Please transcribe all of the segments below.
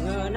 เ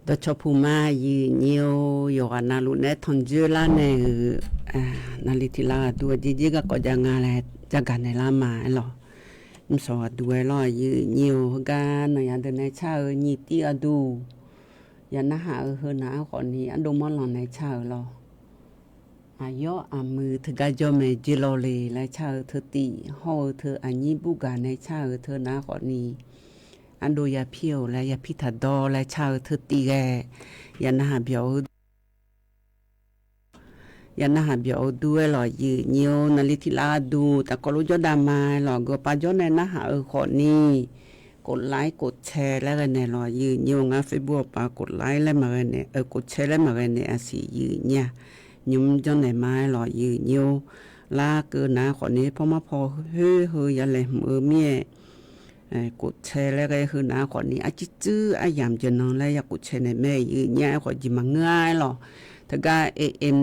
Da chopuma yi nio yorana lunet tonjula ne nalitila dua diga ko jangale jagane lama lo mso dua lo yi nio ga na ya de ne cha ni ti adu ya na ha ho na ko ni ando mo lo ne cha lo ayo amu thga jo me jilo le la cha thu ti ho thu anyi bu ga ne cha thu na ko ni ando ya pio la ya pita do la cha thu ti ge ya na ha bio du lo yi nio na li ti la du ta ko lu jo da ma lo go pa jo ne na ha ko niกดไลค์กดแชร์แล้วกันเนี่ยรอยืนยงอ่ะ Facebook ปากดไลค์แล้วมากันเนี่ยกดแชร์แล้วมากันเนี่ยสิยืนเนี่ยยุมจังไหนมารอยืนอยู่ลาเกินนะคนนี้พอมาพอเฮ้ยอย่าแลมือเมียกดแชร์แล้วก็คือนะคนนี้อาจิจื้ออายามจะนอนแล้วอยากกดแชร์ในแม่ยืนเนี่ยขอจิมาง่ายหรอถ้าก็ AM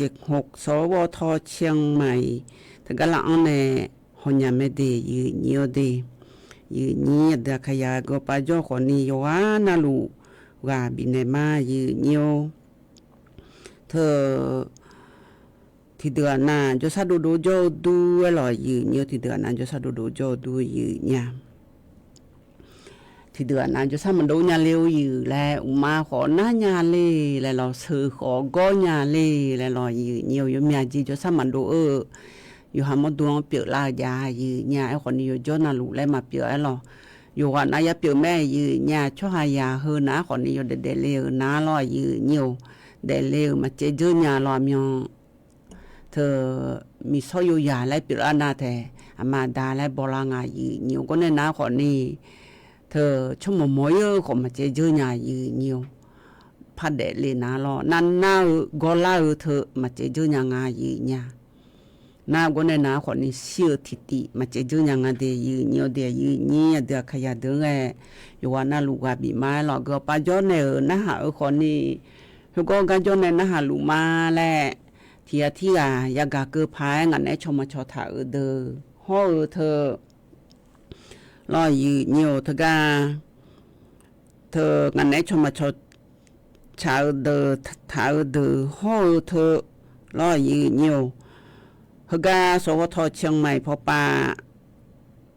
1476 สวทเชียงใหม่ถ้าก็ละอันเนี่ยหอนยามไม่ดียืนเยอะดียืนนี่เดขยาก็ปาจ่อคนนี้อยู่ว่านาลูว่าบินมายืนอยู่เธอที่เดือนน่ะจะซาดูโจดูหรอยืนอยู่ที่เดือนน่ะจะซาดูโจดูยืนเนี่ยที่เดือนน่ะจะซามันดูญาเลวอยู่แล้วมาขอหน้าญาเลแล้วเราซื้อขอก็ญาเลแล้วรอยืนอยู่มีอาจีจะซามันดูอยู่หามาดวงเปียลายายืญาไอ้คนนี้อยู่จนาลูแล้วมาเปียหรออยู่ว่านายเปียแม่ยืญาช่วยยาเฮอนะคนนี้อยู่เดเลวนะรอยืญอยู่เดเลวมาเจอญารอมยองเธอมีซอยยาและเปียนาแต่อามาดาและบลางายืญก็ในนะคนนี้เธอชั่วโมงมอยของมาเจอญายืญพัดเดเลนะรอนั่นน่ากอลาเธอมาเจอญางายืญนาก็ในนาคนนี้เชื่อทิติมาเจออย่างเดียยืนเดียยืนนี่เดียขยันเดินอยู่ว่านาลูกว่าบีมาหรอกก็ป้าจอนเนี่ยนะหาคนนี้เขาก็กันจอนเนี่ยนะหาลูกมาแหละที่อยากเกิดพายงั้นไอ้ชมมาชอถาเด้อห่อเธอรอยืนอยู่เธอกาเธองั้นไอ้ชมมาชอชาเด้อถาเด้อห่อเธอรอยืนอยู่ฮกาสวทเชียงใหม่พอป่า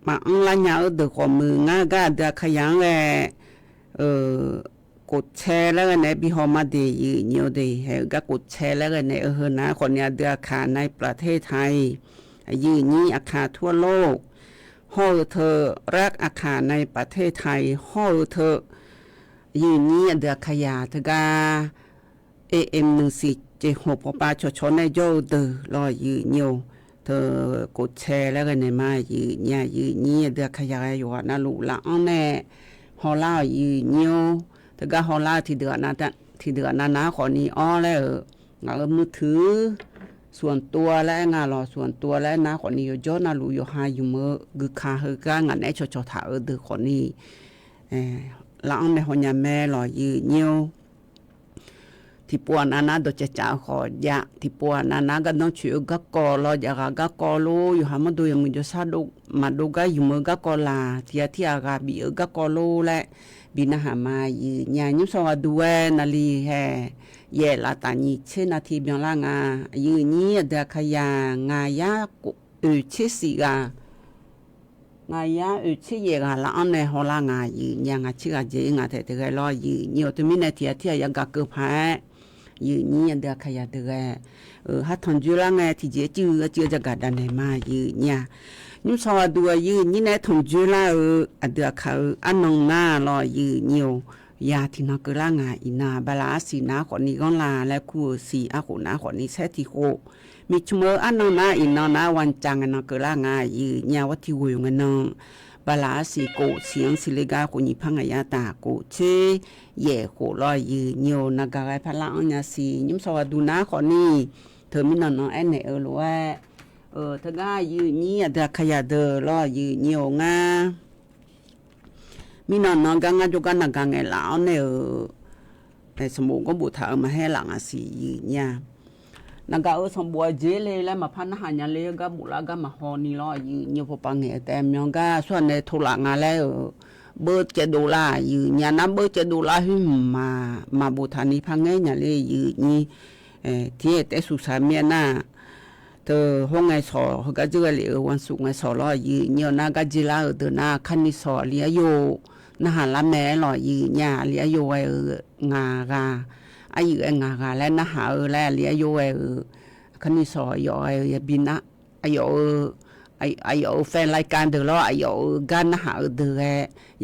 มาอังลาญาเดือของมืองากาเดือขยังแลกดแชร์แล้วกันในบิฮอมาดียืนอยู่ดีเฮกากดแชร์แล้วกันในนะคนเนี่ยเดือขาในประเทศไทยยืนนี้อาคาทั่วโลกห่อเธอรักอาคาในประเทศไทยห่อเธอยืนนี้เดือขยาเธอกาAM 1476พอป้าชในโยเดอรอยืนอยู่เธอกดแชร์แล้วกันในมายืนนี่เดือขยายอยู่นะลูกละอันแน่ฮอล่ายืนอยู่เธอก็ฮอล่าที่เดือนนั้นนะขอนี้อ้อแล้วมือถือส่วนตัวและงานรอส่วนตัวและนะขอนี้อยู่จอนะลูกอยู่หาอยู่มือกุคาเฮกางานไอ้ชถาเดือขอนี้ละอันในฮอนยาแม่รอยืนอยู่ที่ปัวนานาโดจะจ่าขอยะที่ปัวนานาก็ต้องช่วยกักกอรออยากกักกอโลอยู่หามาดูยังมีจะซาดูมาดูก็อยู่มือกักกอลาที่อาราบีกักกอโลและบินาหามายืญานิสวาดูนาลีแฮ เยลาตานีเชนาทีเบียงลางายืนี้เดขยางายาเชสิกางายาเชเยกาละอันในฮอลางายืญางาชิกาเจงาเตเกลอยืญยวตุมินเทียเทียยังกะเกพายืนี้เดขยาเดฮัททอนจุลางาที่เจจือจะกะดันให้มายืญานุสวดัวยืนี้ในทอนจุลาเดเขาอันนงนาลอยืญยวยาที่นกลางาอินาบาลาสีนาขอนี้ก็ลาและคูสีอาโขนาขอนี้แซติโคมีชมอันนนาอินานาวันจังนกลางายืญาวัติวงนงบาลาสีโกเสียงสิเลกาคนนี้พังยาตาโกเชเย่โคลอยยืญยนกาไกพลังญาสียิมสวัสดูนาขอนี้เธอมินนแอนเนลวยเธอกายืนี้เดขยาเดลอยืญยงามีนอนกังจุกันกังไงลาวเนี่ยในสมองก็บุถามาให้หลังสีเนี่ยนักสมบัวเจเลยแล้วมาพันหันยันเลยก็บุลาก็มาฮอนี่ล้อยืนพอปังเหแต่มยังก็ส่วนในทุลังแล้วเบอร์$7ยืนเนี่ยน้ำเบอร์$7ขึ้นมาบุถานี้พังไงเนี่ยเลยยืนนี่ที่แต่สุสานเมียน่าเธอห้องไงสอเขาก็จะเลยวันศุกร์ไงสอล้อยืนเนี่ยน่าก็จิลาเดินหน้าคันนี้สอเลียโยนะหาละแม่หล่อยืญาเลียโยงากาอายุงากาและนะหาและเลียโยคันนี้สอยอยบินะอายุแฟนรายการเดอล้ออายุกันนะหาเดอ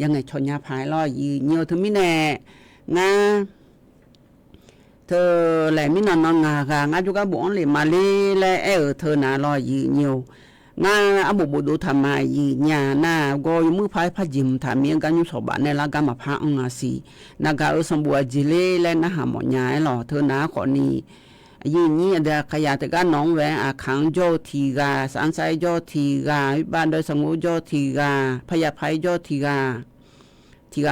ยังไงชนยาภายล้อยืญยวถึงมิแน่งาเธอแหละมินนงากางาจุกะบ่อนเลยมาเลยและเธอน่ะล้อยืญยวงาอบุดูทำมายืญานาก็ยมือพายพะจิมถามีกันอยู่สบในละกามาพะองาสีนากาสมบัวจิเลและนะหาหมอญาหล่อเธอนาขอนี้ยืนี้เดขยะแต่ก็น้องแหวอาขังโจทีกาสันไซโจทีกาบ้านโดยสงุโจทีกาพยาภัยโจทีก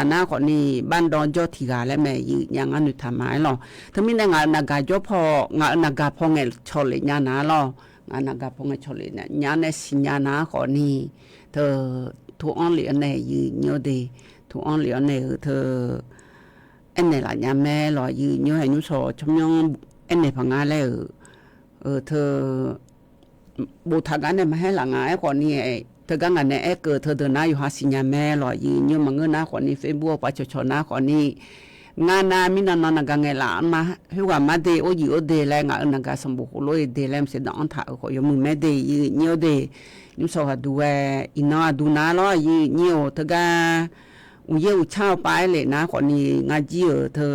านาขอนี้บ้านดอนโจทีกาและแม่ยืยังอันนุทำมาหล่อถ้ามีในงานนากาโจพองานนากาพอไงชอเลยญานาหล่อานากาพงชลิเนี่ยญาณสิญาณาขอนี้เธอทุกอันเหลียนในยืนโยดีทุกอันเหลียนในเธออันไหนล่ะญาแม่หล่อยืนโยให้นุสอชมยองอันไหนพังงาแล้วเธอบูทากันเนี่ยมาให้หลังงาขอนี้เธอก็งานเนี่ยเกิดเธอเดินหน้าอยู่หาสิญาแม่หล่อยืนโยมังเงินหน้าขอนี้เฟซบุ๊กประชาชนหน้าขอนี้งานนามินนกังไงล่ะมาให้ว่ามาเดโอยิโอเดแลงานกาสมบุโลยเดแลมเสดอนถาขอยมึงแม่เดยเนียวเดนุสอดูอินาดูนาล้อยเนียวตะกาอุเยวชาวไปเลยนะขอนี้งาจีเธอ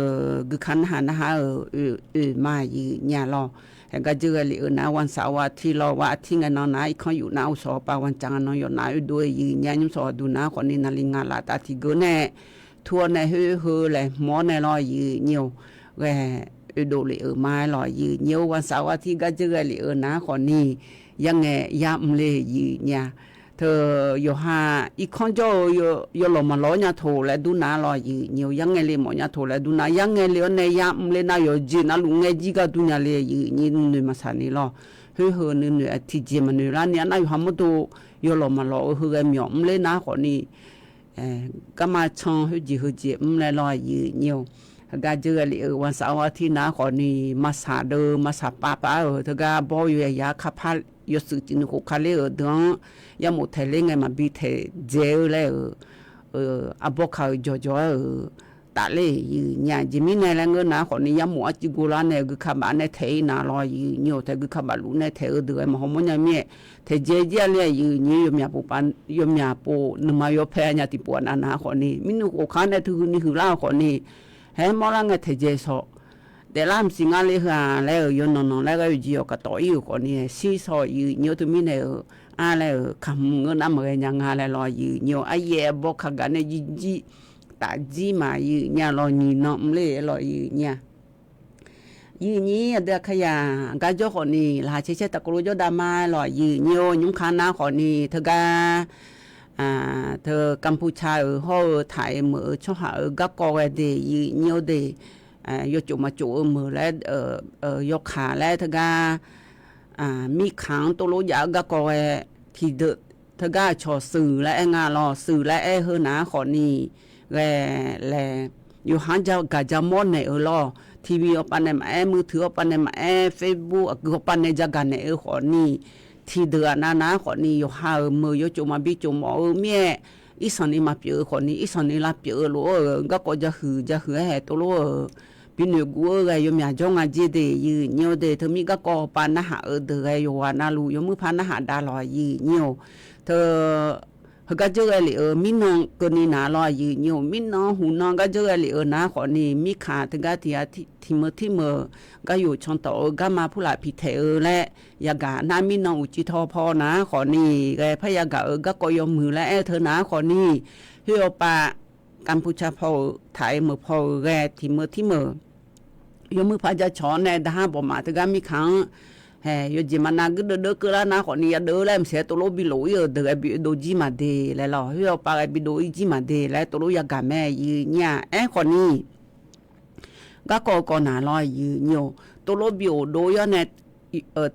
คือคันหานะฮะมาญาล้อแล้วก็เจอเลยนะวันเสาร์ที่รอว่าที่งานนายเขาอยู่นาอุสอปาวันจังนอยู่นาด้วยญานุสอดูนาขอนี้นาลิงาลาตาที่เกแน่ทัวในฮือเลยหมอในลอยยืนเนียวแกดูเลยมาลอยยืนเนียววันเสาร์อาทิตย์ก็เจอเลยนะคนนี้ยังไงยามเลยยืนเนี่ยเธออยู่หาอีกคนจะอยู่ลงมาล้อเนี่ยโถแล้วดูน้าลอยยืนเนียวยังไงเลยหมอเนี่ยโถแล้วดูน้ายังไงเลยในยามเลยน่าอยู่จีน่าลุงไงจีก็ดูเนี่ยเลยยืนนี่นึกมาสันนี่ล้อฮือนึกอาทิตย์จีมันนึกร้านเนี่ยน่าอยู่หามุดอยู่ลงมาล้อฮือไงหมอเลยนะคนนี้ก็มาช่องฮือจีเลยลอยยืนเนียวก็เจอเลยวันเสาร์อาทิตย์นะคนนี้มาสาเดอมาสาป้าเธอก็บอกอยู่ยาขับพัดยศจินกุคาเลเดือนยามุทะเลไงมาบีเทเจลเลยอาบอกเขาจ่อตาเลยเนี่ยจิมินในเงินนะคนนี้ยามุอจิกุลาเนี่ยคือขับบ้านในเทน่าลอยเนียวแต่คือขับบ้านลูกในเทเดือนมาหอมเนี่ยมีเทเจเลยนี่ยมยาปูปันยมยาปูนมายอแพญาติปวนาคนนี้มินุโอคานในทุกนี่คือเล่าคนนี้เฮ้มอลังเทเจโซแต่ลามสิงาเลยค่ะแล้วยนนแล้วก็จีอก็ต่ออยู่คนนี้ซีซออยู่เนียวตุมิเนี่ยอะไรคำเงินน้ำเงินยังอะไรลอยอยู่เนียวไอเย่บอกขกันเนี่ยจีตาจีมาอยู่เนี่ยลอยนี่น้องเลยลอยอยู่เนี่ยยืนนี้เดือขยะก็เจ้าคนนี้ลาเชตะกรุโยดามาลอยยืนเนียวยุ่งขานาคนนี้เธอก็เธอกัมพูชาเขาถ่ายมือช่อหาก็กอเดยยืนเนียวเดยกจุมาจุมือและยกขาและเธอก็มีขังตัวรู้ยาก็กอที่เดือเธอก็ชอสื่อและงานรอสื่อและเฮนาคนนี้และอยู่หันจะกะจะมอนในลอ ทีวีอปันในมือถืออปันในFacebook อปันในจักกันในขอนี้ที่เดือนนะขอนี้อยู่หามืออยู่จุมาบิจุมเมียอีสันนี่มาเปียขอนี้อีสันนี่ลาเปียโลก็จะหือให้ตัวโลปีนึกว่าไงยมยาจงอาจีเดยืเนียวเดเธอมีก็ปานนะหาเดไงอยู่ว่านาลูยมือพานนะหาดาลอยยืเนียวเธอก็เจอไอ้มิน้องก็นี่นาลอยยืเนียวมิน้องหูน้องก็เจอไอ้นะขอนี่มีขาถึงก็ที่มือก็อยู่ช่องโตก็มาผู้หลายพิเทและยากานามิน้องอุจิทอพอนะขอนี่ไงพยากาก็ยมมือและเธอนะขอนี่เฮียปากัมพูชาพอไทยมือพอแกที่มือยมือพาจะช้อนในดาบ่มาถึงก็มีครั้งยจิมานาก็เด้อก็แล้วนะขอนี่เด้อแล้วเสียตัวโลบิโลยเด้อบิโดจิมาเดแล้วล่ะเฮียปาบิโดจิมาเดแล้วตัวโลยากาแม่ยืเนี่ยขอนี่ก็นาลอยยืเนียวตัวโลบิโอโดยเนี่ย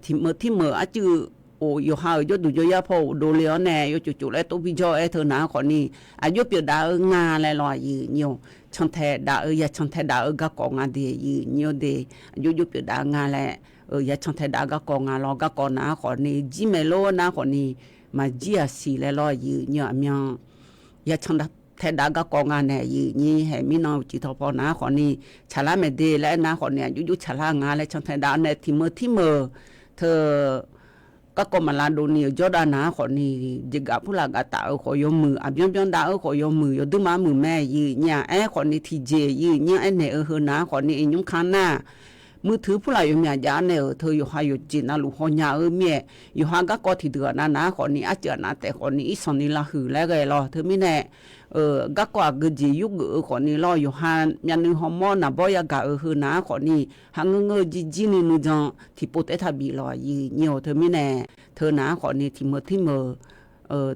ที่มืออะจือโอยหายดูยาพอโดเลแน่ยจุๆแล้วตัวบิจอเธอนะขอนี่อายุเปียดางาแล้วลอยยืเนียวช่างแท้ดาอย่าช่างแท้ดาก็กองาเดยืเนียวเดอายุเปียดางาแลอย่าช่างแท้ดาก็กองาลอก็กอนะขอนี่จิเมโลนะขอนี่มาจิอาสีแล้วลอยยืเนียวเมียอย่าช่างแท้ดาก็กองาแน่ยืนี่ให้มีน้องจิตพอนะขอนี่ฉลาเมเดและนะขอเนี่ยยุฉลางาและช่างแท้ดาในที่มือเธอก็มาลาโดนี่จอดานะขอนี่จิกะผู้ลากาตาขอยมือเปียนดาขอยมือยดุมามือแม่ยืเนี่ยขอนี่ที่เจยืเนี่ยเนี่ยเฮนะขอนี่ยุงคันน่ะมือถือผู้ลายมีญาเนี่ยเธออยู่หาอยู่จินะลูกหญาเมียอยู่หาก็ที่เดือนนะขอนี่อาเจนะแต่ขอนี่อีสนี่ละหือแล้วไงรอเธอไม่แน่ก็กจียุกขอนี่รออยู่หายันนึงฮอร์โมนน่ะบ่อยากะนะขอนี่หังเงจีนี่นูจังที่โปเตทาบีรอยืเหี่ยวเธอไม่แน่เธอนะขอนี่ที่มือ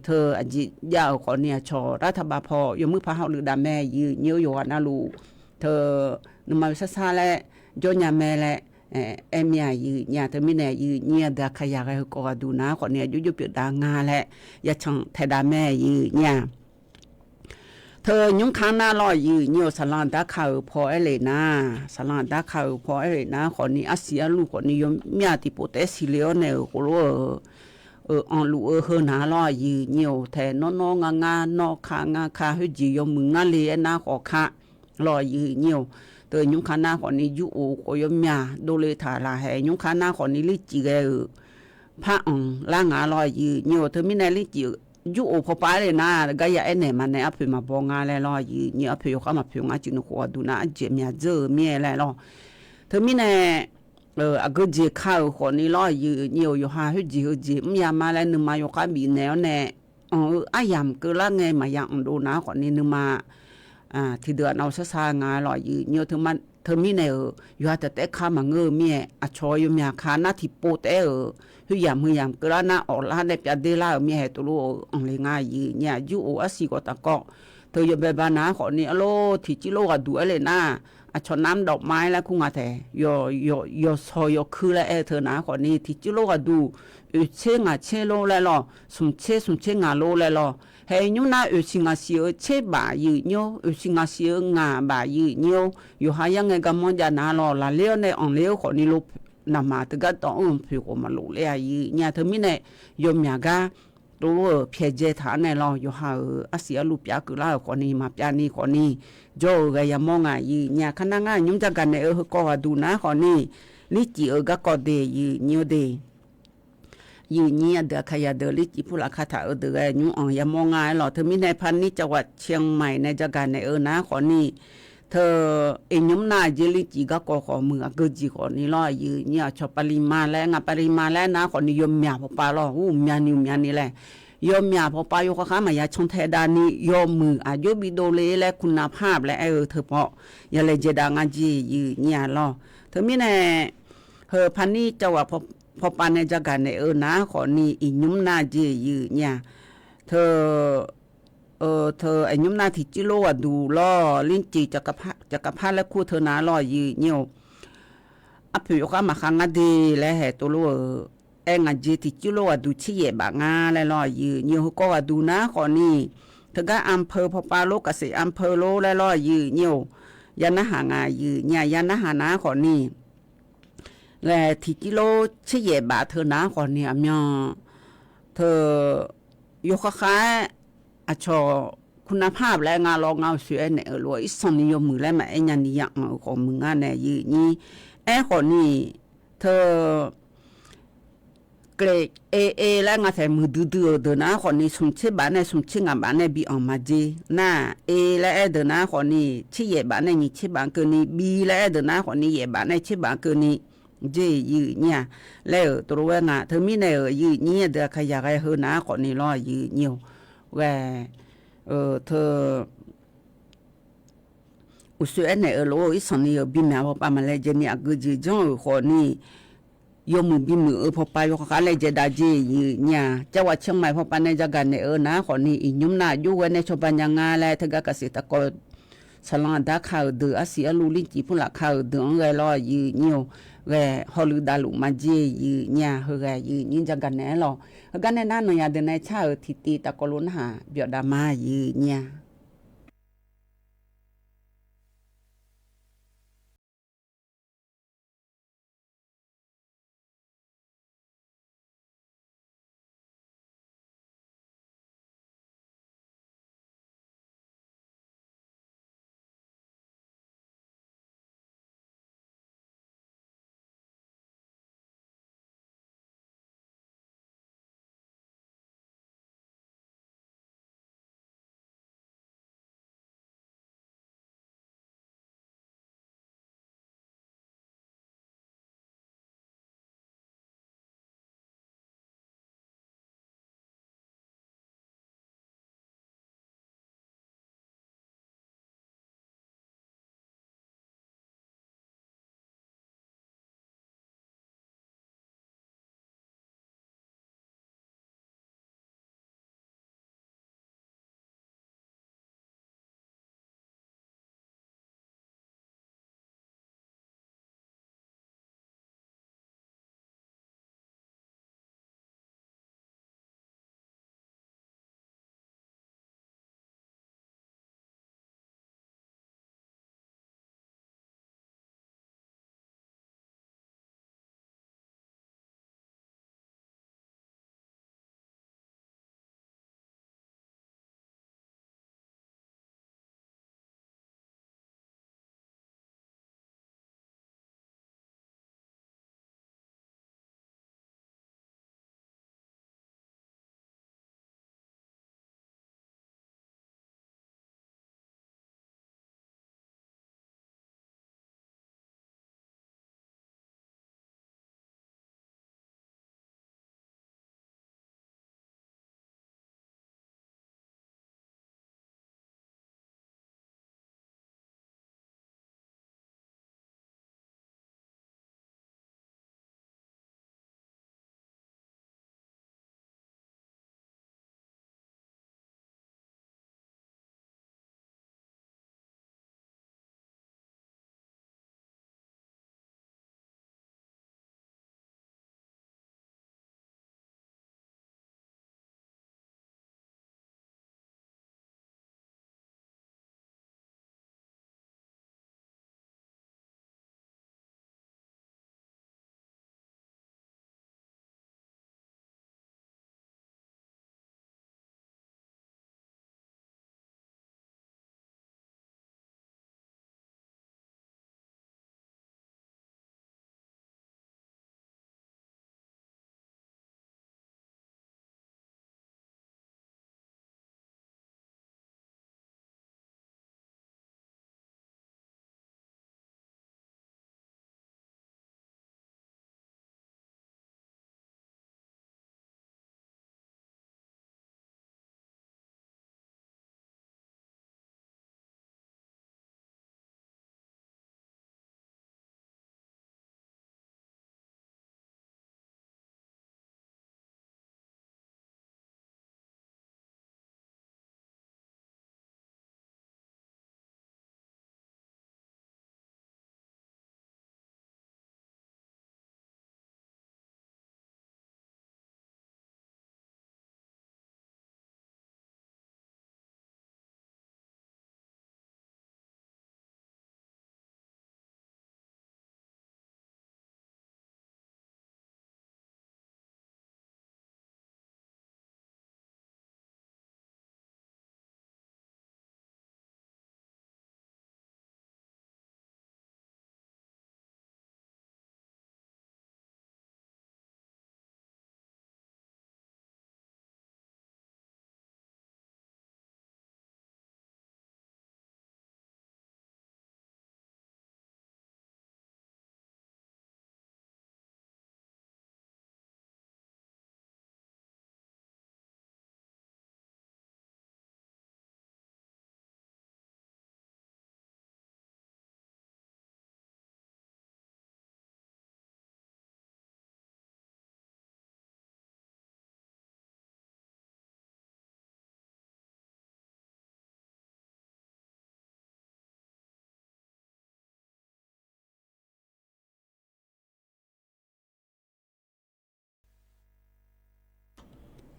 เธออจิยาวขอเนี่ยชอรัฐบาลพอยมือพาเฮาหรือดาแม่ยืเหี่ยวอยู่นะลูกเธอนมาซาและจญาแม่และเมียยืญาเธอไม่แน่ยืเนี่ยดาขยาก็ดูนะขอเนี่ยยุเปียดางาและอย่าช่างแท้ดาแม่ยืเนี่ยเธอยุงค้างหน้าลอยยืเหี่ยวสลานตาข่าวพอเลยนะสลานตาข่าวพอเลยนะขอนี่อาเซียลูกขอนี่ยมเมียที่โปเตสิเลโอเนี่ยโหโลอันลูเฮนาลอยยืเหี่ยวแทนน้องงานอคาเฮจียมมึงงาเลนะขอคะลอยยืเหี่ยวเธอยุงค้างหน้าขอนี่ยุโอขอยมเมียโดเลทาลาให้ยุงค้างหน้าขอนี่ลิจิเกพระล่างาลอยยืเหี่ยวเธอไม่ได้ลิจิยูโอพอไปเลยนะก็อย่าเนี่ยมันเนี่ยอภิมาบองาแล้วยืเนี่ยอภิยกมาพิงอาจินขวดูนะเจมีเจอเมียแล้วเธอมีเนี่ยก็เจข้าวคนนี้ยืเนี่ยอยู่หาหืจีมียามาแล้วนึมายกมีแนวแน่อายามก็ละไงมายังดูนะคนนี้นึมาที่เดือนเอาซะงายืเนี่ยเธอมีเนี่ยอยู่แต่แต่ข้ามาเงอเมียอชอยมีคานาที่โปเตหือยามก็ละนะออกละได้เปียเดล่ามีให้ตัวรู้อังเลงายืเนี่ยยูโออาศิก็ตะกอเธออยู่แบบนะขอนี่อโลที่จิโลก็ดูเลยนะชนน้ำดอกไม้แล้วคุงอาแทยซอยคือแล้วเธอนะขอนี่ที่จิโลก็ดูเชงาเชโลแล้วล่ะสมเชงาโลแล้วล่ะเฮยุนาสิงาเสียเชบายืเนียวสิงาเสียงาบายืเนียวอยู่หายังไงก็มองจะนาลอละเลี้ยวในอ่องเลี้ยวขอนี่ลูกนามาตก็ต้องผิวมาลูกเลยยืเนี่ยเธอไม่เนี่ยยมยากาตัวเพียเจฐานในเราอยู่หาอาเสียลูกยาคือล่าขอนี่มาปยานี่ขอนี่โจก็ยังมองยืเนี่ยขณะงานยุ่งจักกันในก็ดูนะขอนี่ลิจิก็เดยืเนียวเดยืนเนี่ยเดือขยะเดือลิจิผู้ละคาถาเดือยุ่งอย่ามองง่ายหรอกเธอมีในพันนี้จังหวัดเชียงใหม่ในจักรในนะขอนี่เธอยุ่งนาเจลิจิก็ขอมือก็จีขอนี่ล่อยืนเนี่ยชอบปริมาแล้วปริมาแล้วนะขอนี่ยมเมียพอปลาล่อเมียนี่แหละยมเมียพอปลายกข้ามายาชงเทดานี่ยมมืออายุบิโดเลและคุณภาพและเธอเพาะอย่าเลยเจดางาจียืนเนี่ยล่อเธอมีในพันนี้จังหวัดพอปานในจักรในนะขอนี่อียุ่มนาเจยืเนี่ยเธอไอ้ยุ่มนาที่จิโลดูล่อลิ้นจีจักรพรรดิและคู่เธอนาล่อยืเนียวอภิยกมาขังดีและแห่ตัวลูงาเจที่จิโลดูชี้เย่บางาและล่อยืเนียวก็ดูนะขอนี่เธอก็อำเภอพอปาโลกเกษตรอำเภอโลและล่อยืเนียว ยานะหางายืญายานะหานาขอนี่และที่กิโลเฉยบาเธอนะขอนี่อำยอเธอยกค้าอชอคุณภาพและงานรองเอาสวยเนี่ยรวยอีสันนิยมมือและแม่ยันนี่ยังของมึงงานเนี่ยยืนี่ขอนี่เธอเกรกเอและงาแต่มือดื้อเดินนะขอนี่สมชิบ้านเนี่ยสมชิงานบ้านเนี่ยบีออกมาจีน่ะและเดินนะขอนี่ชิเยบ้านเนี่ยนี่ชิบ้านเกินนี่บีและเดินนะขอนี่เยบ้านเนี่ยชิบ้านเกินนี่เจยืเนี่ยแล้วตัวว่างาเธอมีเนี่ยยืเนี่ยเดือขยะเฮนะขอนี่รอยืเนี่ยแวเธออุสเนี่ยโลอีสันนี่บินมาพอปามาเลยเจนี่กจีจังขอนี่ยมบิมือพอไปก็ขาเลยจะได้จีเนี่ยจะว่าเชียงใหม่พอปานในจักกันเนี่ยนะขอนี่อียุมนาอยู่ในชบัญญังาแล้วถึงกสิตกสลังดาข่าวเดืออาศัยลูลิจิพุ่นละข่าวเดือไงรอยืเนี่ยแวฮอลดาลุมาจีเนี่ยเฮกยืจักกันแน่หรอกันแน่นั่นเนี่ยเดในชาทิติตะกลุนหาเบียดามาเนี่ย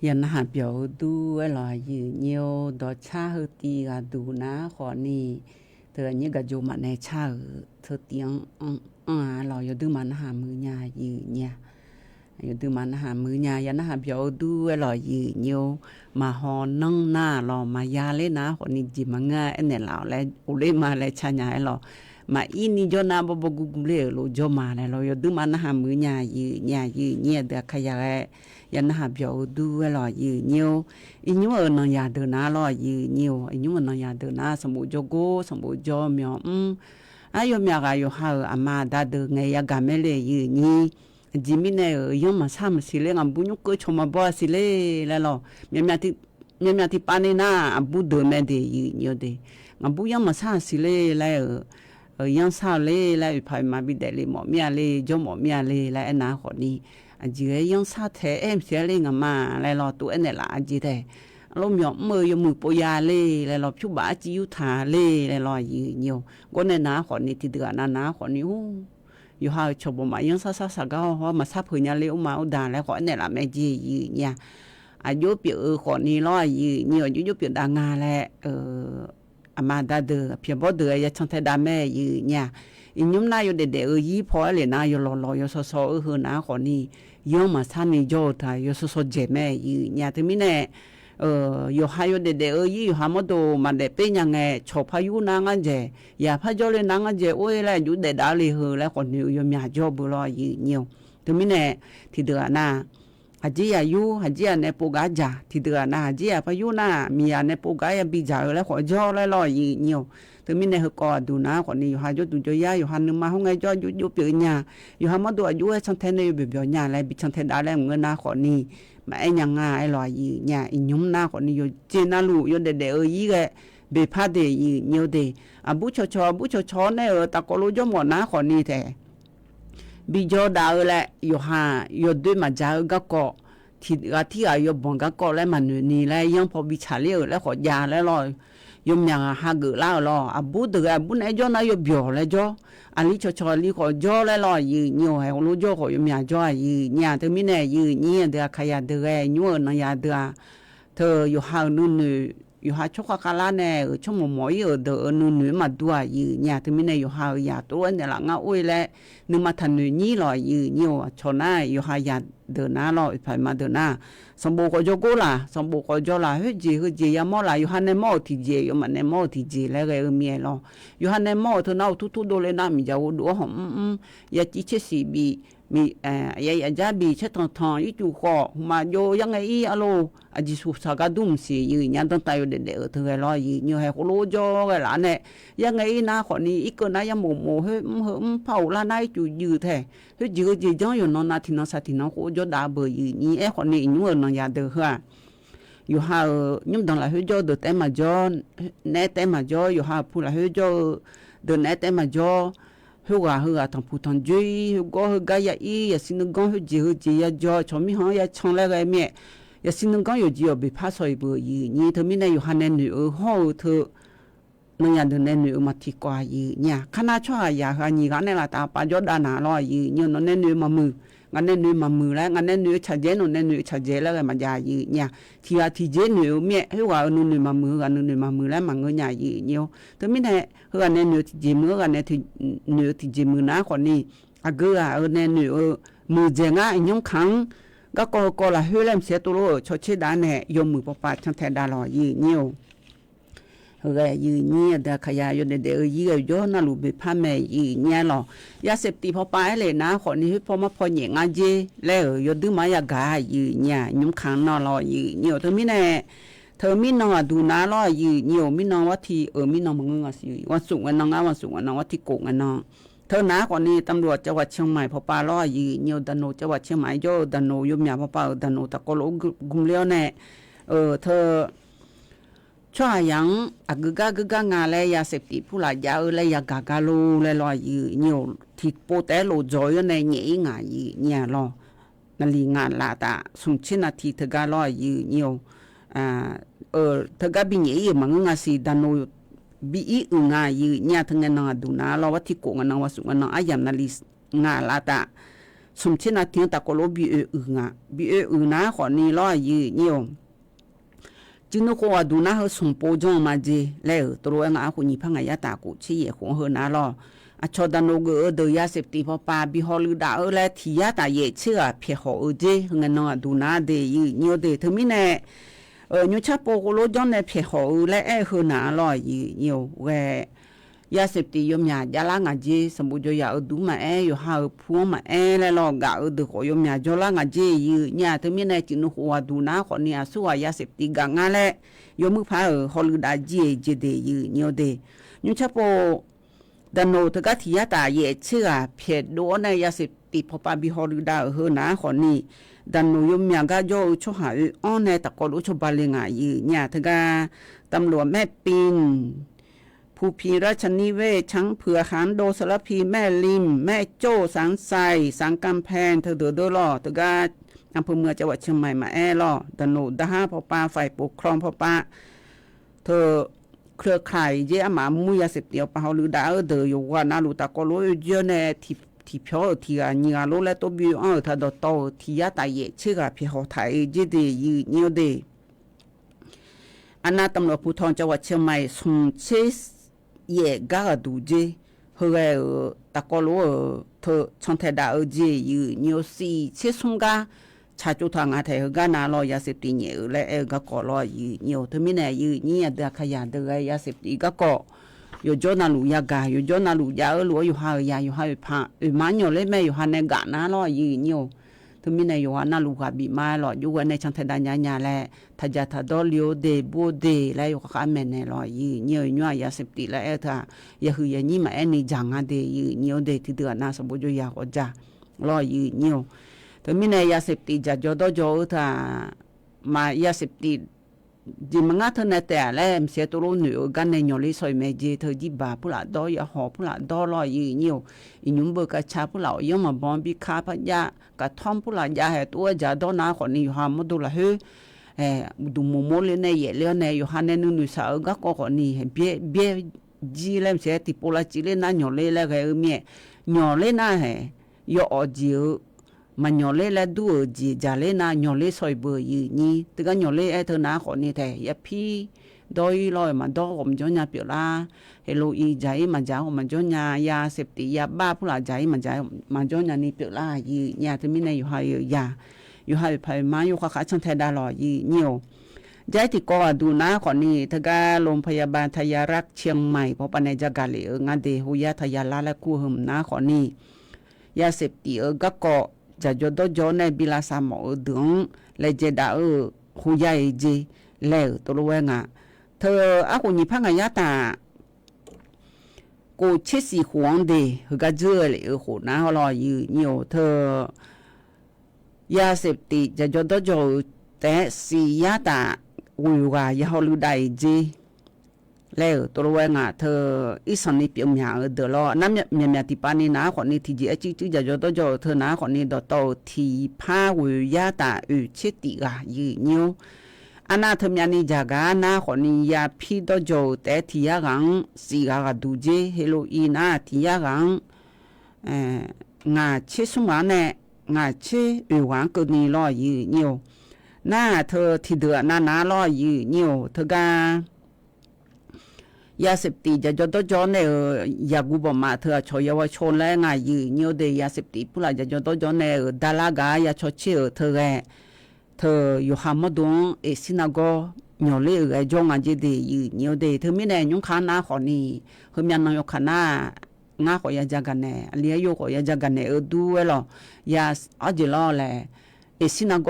ยันหาเปียวดูไว้ลอยยืเนียวดอชาเฮตีกะดูนะขอนี่เธอนี่กะอยู่มาในชาเธอเตียงลอยอยู่ดื้อมันหามือญายืเนี่ยอยู่ดื้อมันหามือญายันหาเปียวดูไว้ลอยยืเนียวมาฮอนั่งหน้ารอมายาเลยนะขอนี่จิมังง่ายเนี่ยแล้วและอุเลมาและชาญาให้รอมาอีนี่จอนาบ่กุกุเลโลจอมาแล้วอยู่ดื้อมันหามือญายืเนี่ยเดขยะยันหาเปียวดูไว้ลอยยืเนียวอีนูนยาเดนาลอยยืเนียวอีนูนยาเดนาสมุจโกสมุจอมยอายุเมียกาอยู่หาอามาดาเดไงยากาเมเลยืนี่จิมิเนยอมาซ้ำสิเลงบุญก็ชมบ่สิเลแล้วล่ะเมียที่ปานีนาบุเดเมเดยืเนียวเดบุยมาซ้ำสิเลแล้วยังซ้ำเลแล้วพายมาบิเดเลหมอเมียเลจอหมอเมียเลแล้วนาขอนี้จียังซาแท้เสียเลยงมาแล้วรอตัวเนี่ยล่ะจีแท้ลมหยอมมือปยาเลยแล้วรอผู้บาจิยุทาเลยแล้วรอยืเนียวก็ในนาขอนี้ที่เดือนนาขอนี้อยู่หาชบมายังซาก็ว่ามาซาเพิ่นเลยมาอุดาแล้วขอเนี่ยล่ะแม่จียืเนี่ยอายุเปียขอนี้รอยืเนียวอายุเปียดางาแลอามาดาเดเพียบ่เดยชังแท้ดาแม่ยืเนี่ยอีนุ่มนาอยู่เด็ดๆยี่พอเลยนะอยู่รออยู่ซอๆนะขอนี่ยอมมาซานี่จอทาอยู่ซอๆเจแม่อีเนี่ยถึงมีแน่อยู่หาอยู่เด็ดๆยี่หามาโดมาเดเป็นยังไงชอบพายุนางอันเจอย่าพาจอเลยนางอันเจโอ้ยแล้วอยู่เด็ดดาเลยแล้วคนอยู่มีจอบุรอยี่เนี่ยถึงมีแน่ที่เดือนหน้าหจีอายุหจีในปกาจาที่เดือนหน้าหจีพายุนะมีในปกายบิจาแล้วขอจอแล้วรอยี่เนี่ยถึงมีในเฮก็ดูนะคนนี้อยู่หาจอดูจอยาอยู่หันนึงมาห้องไงจออยู่เปียญาอยู่หามาดูอายุชังแทนในเบียญาแล้วบิชังแทนดาแล้วเงินนะคนนี้มาไอ้ยังง่ายลอยยี่เนี่ยอีนุ่มนะคนนี้อยู่เจนาลูอยู่เด็ดยี่แกเบพาเดยี่เนี่ยเดบุชอเนี่ยตะกโลจอหมดนะคนนี้แท้บิจอดาแหละอยู่หาอยู่ด้วยมาจาก็ที่อายุบ่งก็แล้วมันนี่แล้วยังพอบิชาเลแล้วขอยาแล้วรอยมยังหาเกล่าลอบุเดบุนไอจอนะอยู่เบียวแล้วจออันนี้ชอลีขอจอแล้วรอยืเนี่ยให้รู้จอขอยมยังจอยืเนี่ยถึงมีแน่ยืเนี่ยเดขยะเดยัวนยาเดเธออยู่หานู่นอยู่หาชกคาลาแน่ชั่วโมงหมอยเดนู่นมาด้วยยืเนี่ยถึงมีแน่อยู่หายาตัวเนี่ยละงาอุ้ยแล้วนึกมาทันนี่รอยืเนี่ยชอน่าอยู่หายาเดน่ารอไปมาเดน่าสมบูรณ์ก็จกูล่ะสมบูรณ์ก็จล่ะเฮ้ยจียามอล่ะอยู่หันในมอที่จีอยู่มันในมอที่จีแล้วก็เมียรออยู่หันในมอเธอเอาทุกๆโดเลยนะมีจะดูหอมยาจิเชสีบีมียาจาบีเชตทองอีจูคอมาโยยังไงอีอะโลอจิสุสากาดุมสิยืนยันตั้งแต่อยู่เด็ดเธอรอยืนอยู่ให้โคโลจอกันล่ะเนี่ยยังไงนะขอนี้อีกก็นะยังโมเฮ้ยเผาละนายจูยืแท้เฮ้ยจีจังอยู่นอนนาทีนอนสัตย์นอนโคจอดาเบยืนนี่ไอ้ขอนี้อยู่นอนยาเดือดอยู่หายุ่งดังละเฮ้ยจอเดือดแต่มาจอแน่แต่มาจออยู่หาพูดละเฮ้ยจอเดือดแน่แต่มาจอเฮือทางผู้ทางจุยเฮือก็เฮือกายอีอย่าสินงกเฮือจีอย่าจอชอมีหอย่าชงแล้วก็เมียอย่าสินงกอยู่จีไปพาซอยเบยีนี่เธอมีในอยู่หันในหนูเฮาเธอนยาเดินในหนูมาที่กว่ายีเนี่ยคณะชั่วอย่าหานี่กันในละตาปาจอดานาลอยยีเนี่ยนในหนูมามืองั้นในหนูมามือแล้วงั้นในหนูชัดเจนในหนูชัดเจนแล้วก็มาญายีเนี่ยที่เจนหนูเมียเฮือว่าหนูมามือกันหนูมามือแล้วมันก็ญายีเนี่ยเธอมีในเฮือในหนูที่มือกันในที่หนูที่จีมือนะคนนี้อะเกอในหนูมือเจงอ่ะยงขังก็ละเฮือเล่มเสียตัวโลชดเชดาแน่ยมมือปะชังแทนดาลอยีเนี่ยเฮือยืนเนี่ยเดขยายอยู่เดยีอยู่น่ารู้ไปพาแม่ยีเนี่ยหรอยาเสพติดพอไปเลยนะขอนี้พอมาพอเหยียงอาเจแล้วอยู่ดื้อมายากายีเนี่ยยุ่งขังนอรอยีเนี่ยเธอมีแน่เธอมีน้องดูนะรอยีเนี่ยมีน้องว่าที่มีน้องมึงอ่ะสิวันสุกวันน้องวันสุกวันน้องว่าที่โกงวันน้องเธอนะคนนี้ตำรวจจังหวัดเชียงใหม่พอปาล้อยีเนี่ยดันโนจังหวัดเชียงใหม่โยดันโนยุมยาพอปาดันโนตะโกโลกุมเลี้ยวแน่เธอช่วยังกึกงาเลยยาเสพติดผู้หลายยาเลยยากากาโลเลยลอยยืเนี่ยที่โปแต่โลจอยในเนี่ยงายีเนี่ยรอนั่นลีงานลาตาสุนชินาทีเธอกาลอยยืเนี่ยเธอกาบิเนี่ยมันงาสีดันโนบีอีงายีเนี่ยทั้งนั้นดูนะเราว่าที่โกงนั้นว่าสุงนั้นอายามนาลีงาลาตา สุมเชนาเทียงตะกโลบีอึงะบีอึงนะขอนี่ล้อยืเนียวจึงนก็ว่าดูนะเฮสมโปจงมาเจแล้วตัวงาคุญิพังยาตากุชิเยของเฮนะล้ออะชอดานโกเดยาเสพติพอปาบิฮอลือดาแลทิยาตาเยเชื่อเพียหอเจงนอดูนะเดยืเนียวเดทมิแนญูชะโปโกโลจอนในเพียหอและเฮนะล้อยืเนียวแวยาเสพติยมยายาลางาเจสมบูรณ์ยาดูมาอยู่หาพัวมาแล้วลอกะดูขอยมยาจอลางาเจยืญาทมิแนจินุหัวดูนะขอนี่สัวยาเสพติกางาและยมือพาฮอลือดาเจเจเดยืเนียวเดญูชะโปดานโนตกะทิยาตาเยเชื่อเพียโดในยาเสพติพอปาบิฮอลือดาเฮนะขอนี่ดานโนยมยากะโยชหาอ้อนในตะกอลุชบาเลงายืญาทกะตำรวจแม่ปินผู้พีราชนิเวศช้างเผือหานโดสรพีแม่ลิมแม่โจ้สังไซสังกำแพงเธอเดือดล่อตะกาอำเภอเมืองจังหวัดเชียงใหม่มาล่อดโนดาพอปาฝ่ายปกครองพอปาเธอเครือข่ายเยอะมามุยาเสพติดปะเฮาลือดาเดออยู่ว่านาลูตะกอโลเยอะแน่ที่เพียวที่อ่ะญาโลและตัวบิวถ้าดอโตที่ยาตาเยชื่อพี่เฮาไทยเจเดยืเนียวเดอันน่ะตำรวจภูธรจังหวัดเชียงใหม่สมเชเยกาดูเจเฮเอตะกอโลเธอช่องเทดาเจยืเนียวซีเชซุงกาชาจุทางอาไทยกานาลอยาเสพติดเนี่ยและก็กอลอยเนียวเธอมีแน่ยืเนี่ยเดขยะเดยาเสพติดก็กออยู่จอนาลูยากาอยู่จอนาลูยาลัวอยู่หายาอยู่หายพามาหยอเลยแม่อยู่หาในกานาลอยเนียวเธอมีแน่อยู่หานาลูกาบีมาลอยอยู่ในช่องเทดาญาๆและทะยาทะดอลิโอเดโบเดและอยู่ข้าแม่แน่ลอยเนียวยัวยาเสพติดและเธอยาคือยานี่มานี่จังอ่ะเดเนียวเดที่เดือนาสมบูรณ์ยาก็จ้าลอยเนียวแต่มีในยาเสพติดจะจอดจอถ้ามายาเสพติดจิมังอาเธอในแต่และเสียตัวหนูกันในยอลิซอยเมเจเธอจิบาผู้ละดอยาหอผู้ละดอลอยเนียวอินุมเบกะชาผู้ละยอมมาบอมบิคาพยากะท่อมผู้ละยาเหตัวจะดอนาคนนี้หามดุละเฮดูโมโมเลในเยเลในอยู่หันในนุสาวกะก็คนนี้เบียจีเลมเสียติโปลาจิเลนะยอเลและก็เมียยอเลนะเฮยอจิมันยอเลและดูจีจาเลนะยอเลซอยเบยนี่ตึกยอเลเธอนาขอนี่แท้ยาพี่ดอยลอยมาดอมจอญาเปียลาเฮโลอีใจมาจ้ามันจอญายาเสพติยาบ้าผู้ละใจมันใจมาจอญานี่เปียลาญาที่มีในอยู่หายยาอยู่หายไปมาอยู่ข้าช่างแท้ดาลอยเนียวใจที่ก็ดูนะขอนี่ทกาโรงพยาบาลทยารักษ์เชียงใหม่พอปในจักาเลงานเดหุยาทยาลาและกู้หึมนะขอนี่ยาเสพติก็ก็จะจดจ่อในบิลาสามอดึงและเจดาหุยาเจแล้วตัวเวงอ่ะเธออากุญิพังยาตากูเชสีหวงเดฮกะเจอเลยโหนะฮอลอยเนียวเธอยาเสพติจะจดจ่อแต่สียาตาอุยว่ายาฮอลูไดเจแล้วตัวเวงอ่ะเธออีสันนี่เปียมยาเดลอน้ำเมียติปานี่นะคนนี้ที่จีจิจะจดจ่อเธอนะคนนี้ดอโตที่พาวิยาตาเชติกายืเนียวอันน่าทำยานิจากานะคนนี้ยาพี่ดอโจแต่ที่ยากังสีกาดูเจเฮโรอีน่าที่ยากังงาเชสุมาเนงาเชวันก็นี่รอยืเนียวน่าเธอที่เดือน่ารอยืเนียวเธอกายาเสพติดจะจดจ่อในยากูบมาเธอชอยาวชนและงายืเนียวเดยาเสพติดผู้ละจะจดจ่อในดาลากายาชอเชเธอเธออยู่หามดงสินาโกยอเลจงอาเจเดยืเนียวเดเธอมีแน่ยุงคานาขอนี่เฮมีนายกคานางาขอยาจักันแน่เลียโยขอยาจักันแน่ดูเวลอยาอจิลอแลสินาโก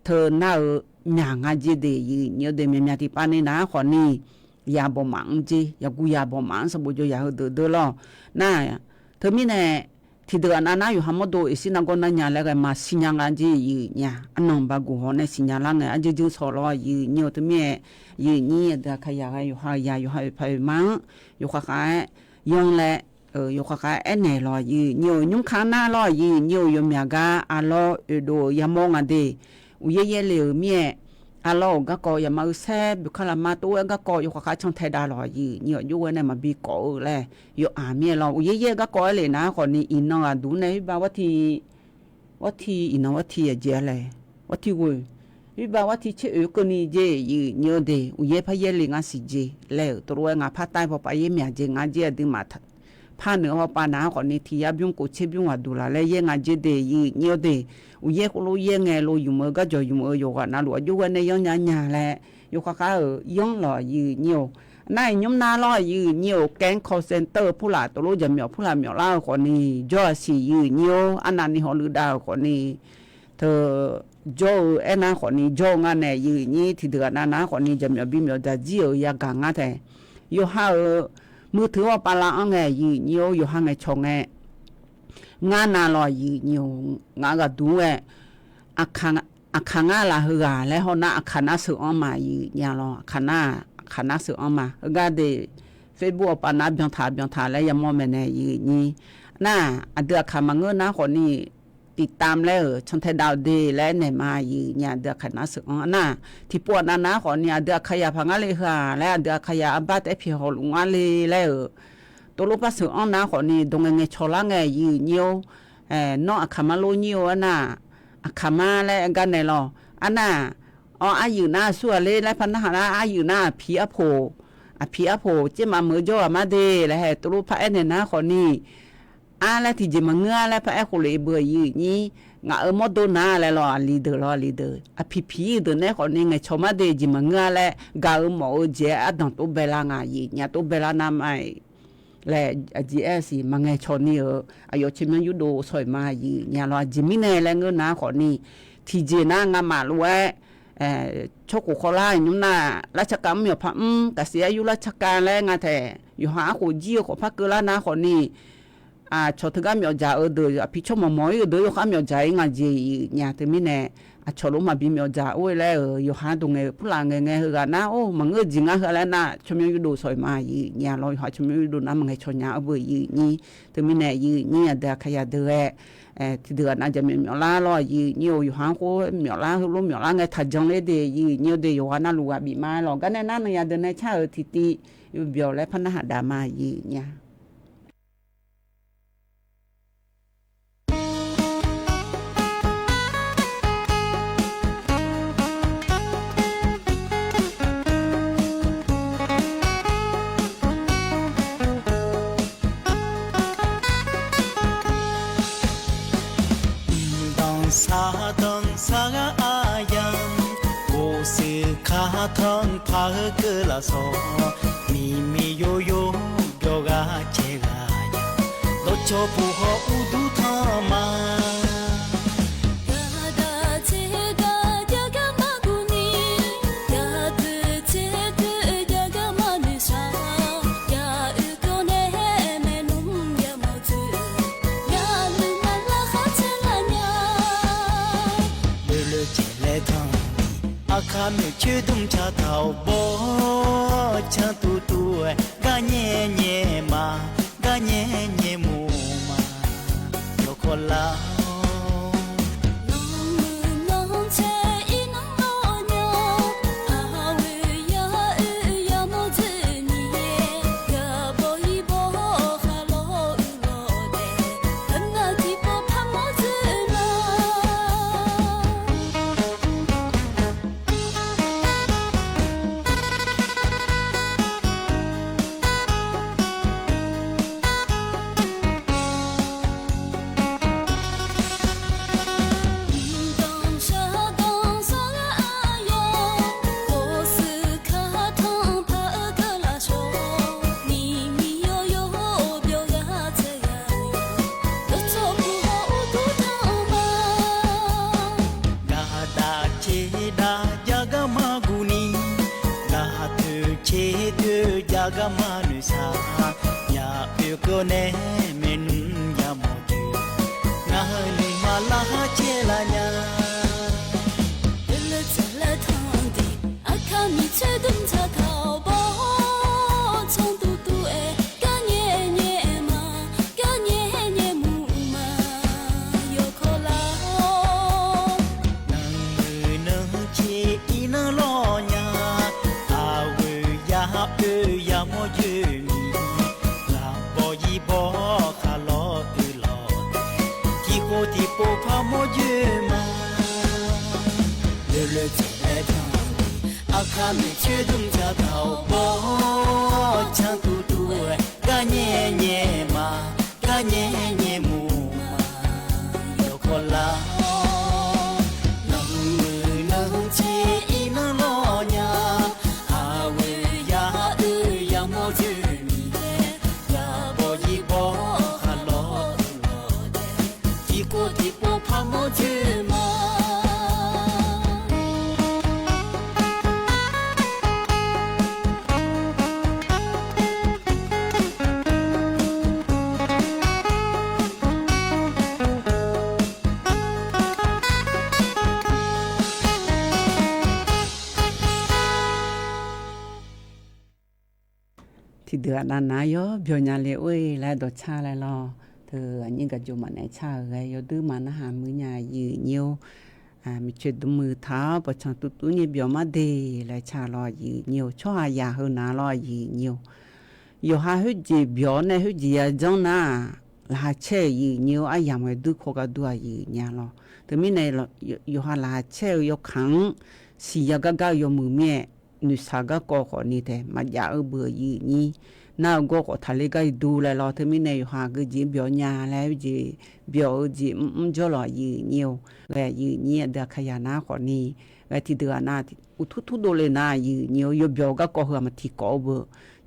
เธอน่าหยังอาเจเดยืเนียวเดเมียติปานี่นะขอนี่ยาบ่มังจียากูยาบ่มังสมบูรณ์ยาเดลอน่าเธอมีแน่ที่เดือนนั้นอยู่หามดสินาโกนัญญาแล้วก็มาสิญญากันจีเนี่ยอันนั้นบากูฮอในสิญญาลังเนี่ยอันจีสอรอยืเนียวตัวเมียนี่เดาขยาอยู่หายาอยู่หายไปมังอยู่ข้างยองและอยู่ข้างเน่รอยืเนียวยุ่งข้างหน้ารอยืเนียวยมยากาอาลอโดยามองอันเดอุเยเลเมียอาลก็ก็อย่ามาแซ่บุคลามาตัวก็ก็อยู่ข้างช่องไทยดาลอยืเนี่ยอยู่ในมาบีก็แลอยู่เมียเราอุเยก็ก็เลยนะคนนี้อินนอดูในบาวที่ วัดที่อินวัดที่เจแลวัดที่กูวิบาวัดที่เชอก็นี่เจยืเนียวเดอุเยพะเยลิงาสิเจแล้วตัวงาพาใต้พอไปเยเมียเจงาเจดึงมาพาเนื้อปานาคนนี้ที่ยับยุงกูเชบยุงว่าดูละแล้วเยงาเจเดยืเนียวเดอุเยก็รู้เยงไงรู้อยู่มือก็จะอยู่มืออยู่กันนะหลวอยู่กันในย้อนญาแหละอยู่ข้าย้อนหล่อยืเนียวนายยมนาล้อยืเนียวแก๊ง call center ผู้หลาตัวรู้จะเหมียวผู้หลาเหมียวล่าคนนี้จ่อสิยืเนียวอันนั้นนี่ฮอลือดาวคนนี้เธอโจเอนาคนนี้โจงานเนี่ยยืนี่ที่เดือนนะคนนี้จะมีบิมจะจีอยากางาแต่อยู่หามือถือว่าปลาอังไงยืนี่อยู่หาไงชงไงงานน่ะรอยืนี่งานก็ดูเออาคางาลาหือแล้วฮอนะอาคานาสือออกมายืนี่รอคณะสือออกมาก็ได้ Facebook ปานาเบียงถาแล้วยังมอแม่เนี่ยยืนี่น่ะอันเดือคามังเงินนะคนนี้ติดตามแล้วชนไทยดาวเดและไหนมายืเนี่ยเดือคณะสึกน่ะที่ปวดนะขอเนี่ยเดือขยะพังอะไรค่ะและเดือขยะบัดไอพี่หลุงอะไรแล้วตัวลูกปัสสึกนะขอนี่ตรงไงชอละไงยืเนียวนออะคามาโลเนียวน่ะอะคามาและกันไหนรออันน่ะอายุหน้าสัวเลยและพันธะอายุหน้าพี่อโภพี่อโภเจมามือจ่อมาเดและตัวลูกพระเนี่ยนะขอนี่แล้วที่จะมาเงือแล้วพระเอคุเลยเบื่อยืนี่งามอดนาแล้วรอลีเดอร์พี่เดเนี่ยคนนี้ไงชมาเดจิมาเงือแล้วกาหมอเจอดังตัวเบลางายีเนี่ยตัวเบลานามไอและGSมาไงชนนี่อายุชิมันยุโดสวยมายีเนี่ยรอจิมิเนแล้วเงินนะคนนี้ที่เจนางามาลวยชกุโคลายุ่มน่ะราชการมีพะกเสียอยู่ราชการแล้วงาแท้อยู่หาโคจีโคพักเกลานะคนนี้ชอทกามีอจาเดอพิชมมอยเดอยคามีอจางาจีญาตมิเนชอลมาบิมีอจาโอ้ยแล้วอยู่หาตรงไงผู้ลางไงเฮกานะโอ้มังจิงาเฮแล้วนะชมอยู่ดูสวยมายีญาลอยหาชมอยู่ดูนะมังชญาเบยีนี่ตมิเนยีนี่เดขยะเดที่เดือนอาจจะมีมีลาลอยยีนี่อยู่หาโคมีลาลุมีลาไงทัดจังเลยเดยีนี่เดอยู่หานะลูกบิมาลอกันนั่นยาเดนชาทิติอยู่เบียวและพนะหดามายีเนี่ยทองพาเกลาโซมีโยโย่โยกาเจกายาโดโชปูโฮอุดุทามาข้ามีชื่อตุ้มชาเท่าบ่ชาตูกะแย่มากะแย่หมู่มาโลคนลาวโ mi che dum cha thao bo chan tu tu ga nye nye ma ga nye nye mu ma yo khola nam nam chi ina lo nya ha we ya u ya mo ju mi ya bo yi bo ha lo ji ko ti po pha mo ju maที่เดือนนั้นนะยอเบียวญาเลยเอ้ยแล้วดอชาแล้วลอเธออันนี้ก็อยู่มาในชาไงยอดื้อมานะหามื้อญายือเหี่ยวมีเจ็ดมือเท้าประชังตุ้นี่เบียวมาเดแล้วชาลอยือเหี่ยวช่อยาเฮนาลอยือเหี่ยวอยู่หาฮึจีเบียวในฮึจีจังนะลาเชยือเหี่ยวอะยามไว้ดื้อโคกะดัวยือญาลอแต่มีในอยู่หาลาเชยกขังสิยะกะกะยอมือแม่นุสาก็ขอนี่แต่มาอย่าเบื่อยืนี้น่าก็ทะเลก็ดูแลรอเธอไม่ในหาก็จีเบียวญาแล้วจีเบียวจีจ่อรอยืนี้แลยืนี้เดขยานาขอนี่แลที่เดือนหน้าอุทุโดเลนายืนี้ยเบียวก็เหือมาที่กอเบอ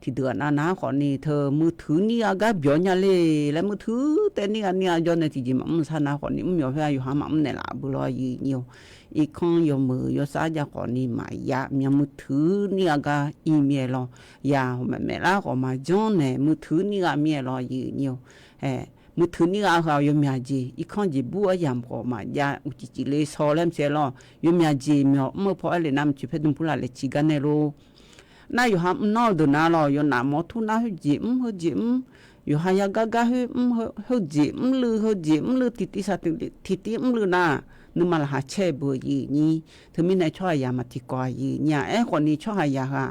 ที่เดือนหน้าขอนี่เธอมือถือนี่ก็เบียวญาเลยแล้วมือถือแต่นี่อันนี้ย้อนในที่จีมันซานาขอนี่มันอยู่อยู่หามันเนี่ยล่ะบ่รอยืนี้อีกครั้งยมือยสาจะขอนี่มายามีมือถือนี่ก็อีเมลยาแม่ละก็มาจ้องเนี่ยมือถือนี่ก็เมลยืนี้มือถือนี่ก็เขาอยู่มีจีอีกครั้งจีบัวยามก็มายาอุจิเลยซอเลมเสลอยู่มีจีมีเมื่อพออะไรน้ำจิเพดุมพุลาเลจิกันเนโรน่าอยู่หามนอดูน่าลออยู่หน้าหมอทุน่าจิมอยู่หายากะกะฮึจิมลือฮึจิมลือติสาติลือน่านึมาละหาเชเบยีนี้ถึงมีในช่อยยามาที่กอยีเนี่ยคนนี้ช่อยยาค่ะ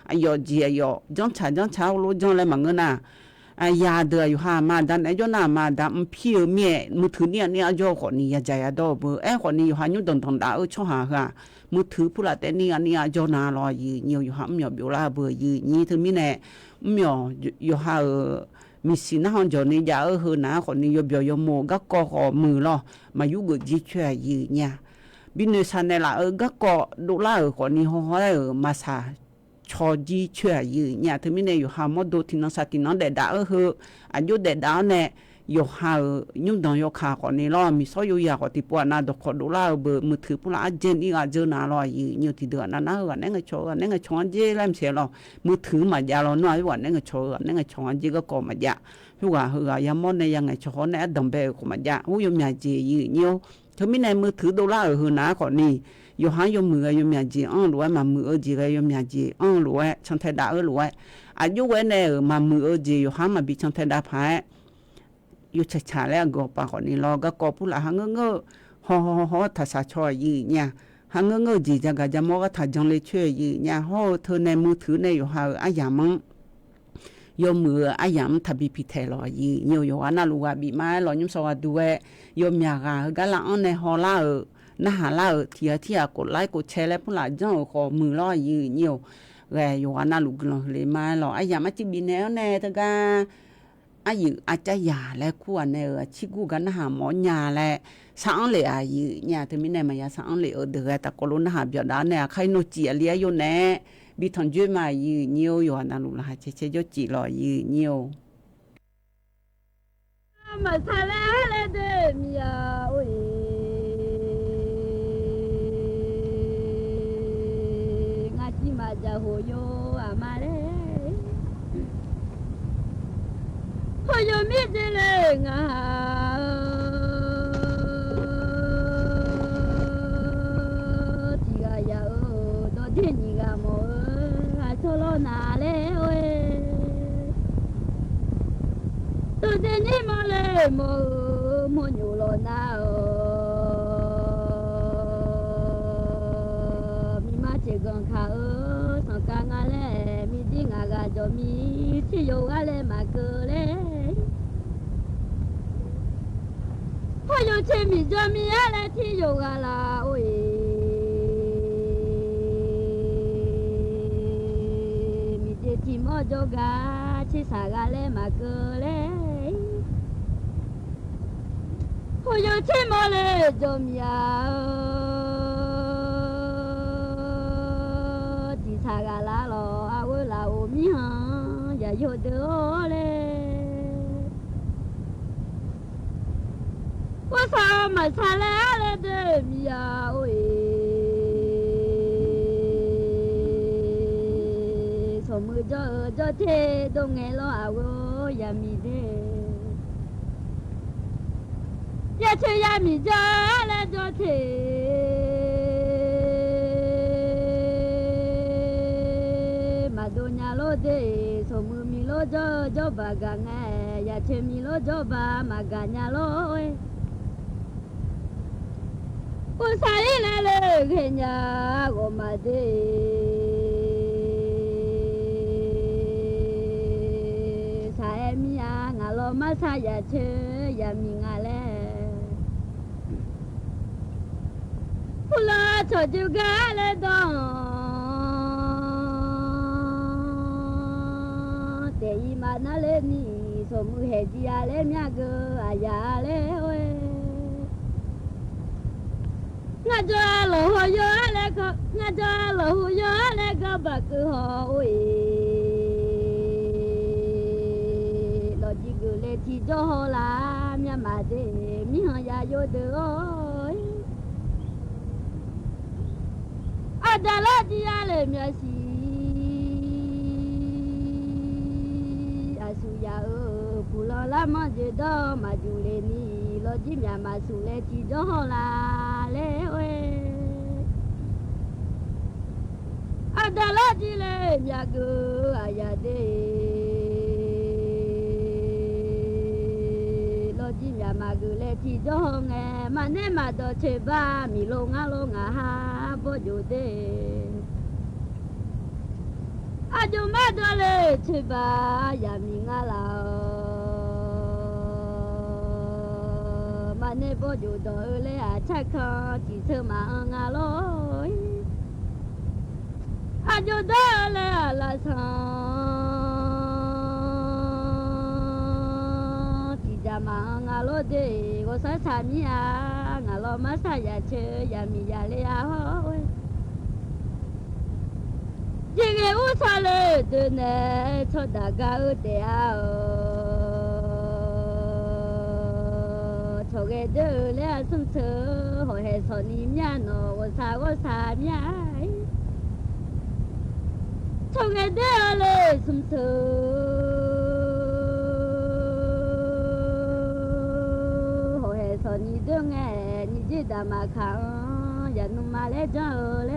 อายอจีอายอจ้องชารู้จ้องอะไรมังเงินน่ะยาเดืออยู่หามาดันไอ้จ้องหน้ามาดันพี่เมียมือถือเนี่ยอายอคนนี้ยาใจยาดอเบคนนี้อยู่หายุ่งตรงดาช่อยค่ะมือถือผู้ละแต่นี่อันนี้จ้องหน้ารอยีเนี่ยอยู่หาเมียเบียวลาเบยีนี้ถึงมีในเมียอยู่หามีสินะฮอนจอนี่ยาเฮนะคนนี้ยเบียวยโมก็กอมือลอมาอยู่กจิช่วยยืเนี่ยบินสันในละก็กอดูลาคนนี้ฮอมาซาชอจีช่วยยืเนี่ยถึงมีในอยู่หามอดูที่นังสตินังเดดาอายุเดดาเนี่ยอยู่หายุ่งดองยขาคนนี้ลอมีซอยอยู่ยาคนที่ปวดนาดอกดูลาเบอมือถือผู้ละเจนอีกเจอนาลอยยืที่เดือนนั้นนั่งก็โชว์นั่งก็ชอนเจแลมเสียลอมือถือมายาลอน้อยวันนั่งก็โชว์นั่งก็ชอนเจก็กอมายาฮู้ว่ายามอนในยังไงชอนในดำเบก็มายาฮู้ยมยาเจยืเนี่ยถึงมีในมือถือดูลานาคนนี้อยู่หายมือยมยาเจรวยมามือเจก็ยมยาเจรวยช่างไทยดารวยอายุไว้ในมามือเจอยู่หามาบิช่างไทยดาพายอยู่ชาแล้วก็ปาคนนี้รอก็กอผู้ละหังเงฮอทัศชอยยืเนี่ยหังเงจีจะกะจะมอก็ทัดจังเลยช่วยยืเนี่ยฮอเธอในมือถือในอยู่หาอายามังยมืออายามทับพิเทลอยืเนี่ยอยู่ว่าน่ารู้ว่าบีมาลอยุ่มสวัสดีด้วยยมยากะกะละอันในฮอลานะหาลาเทียกดไลค์กดแชร์แล้วผู้ละจังขอมือลอยืเนี่ยแกอยู่ว่าน่ารู้กันเลยมาลออายามาจิบิแนวแน่ตะกะอายุอาจจะยาและควรในชิกูกันหาหมอยาและสังเลยอายุเนี่ยถึงมีในมายาสังเลยเดือแต่ก็รู้นะหาเบียดาเนี่ยใครโนจีเลียอยู่แน่บิทันจุมายืเนียวอยู่นั่นลูกละเชยจีรอยืเนียวมาซาลาเลเดมียโอ้ยงาจิมาจะโหโยอามาเลโหโยมีเจเลงาทีกายาโดดินิกาโมอาโซโลนาเลโอ้ยตัวเจนี่มาเลยโมอยู่โลนามีมาเจกันค่ะสังกังอะไรมีดิ้งอะไรจะมีที่อยู่อะไรมาเกเลยพออยู่ที่มีจะมีอะไรที่อยู่อะไรโอ้ย โจกาชิสากาเลมาเกเลโหโยชิโมเลโจมยาจิสากาลาโลอาเวลาโอมิหังอย่าโยเดโอเลว่าสามาชาเลเลเดมียาโอสมือเจอเทตรงไงรอเอาอย่ามีเดอย่าเชยามีเจอและเจอเทมาโดญาโลเดสมือมีโลเจอบากะไงอย่าเชมีโลเจอบามากะญาโลอุสายละเลเขญาโกมาเดสายมียางาโลมาสายาเชยามีงาเลพุลาโชจุกาเลดองเตอีมานาเลนีสมุเฮจิยาเลมียาเกอายาเลโองาจาโลโหโยเลก็งาจาโลโหโยเลก็บักโหโอยโลจิกเลที่โจโหลามีมาเดมีหยาโยเดโอยอาดาลาจิยาเลมีสิอาสุยาปุลลามเจดอมาจูเลนีโลจิมีมาสุเลที่โจโหลาเลดาลาจิเลมียาเกอายาเดโลจิมีมาเกเลที่โจงะมาเนมาโดเชบามีโลงาหาบ่อยู่เดอาจุมาโดเลเชบายามีงาลามาเนบ่อยู่โดเลอาชักคอจิเสมางาโลอาจุดาเลลาซาจิจามางาโลเดโกซาซามิยางาโลมาสายาเชยามิยาเลอาโฮจิเกอุซาเลเดเนโชดากาอุเตอาโชเกเดเลอาซุมเชโหเฮโซนิมยาโนโกซามิยาโชเกเดเลซุมเชโหเฮโซนิเดงะนิจิดามาคังยานุมาเลจาเล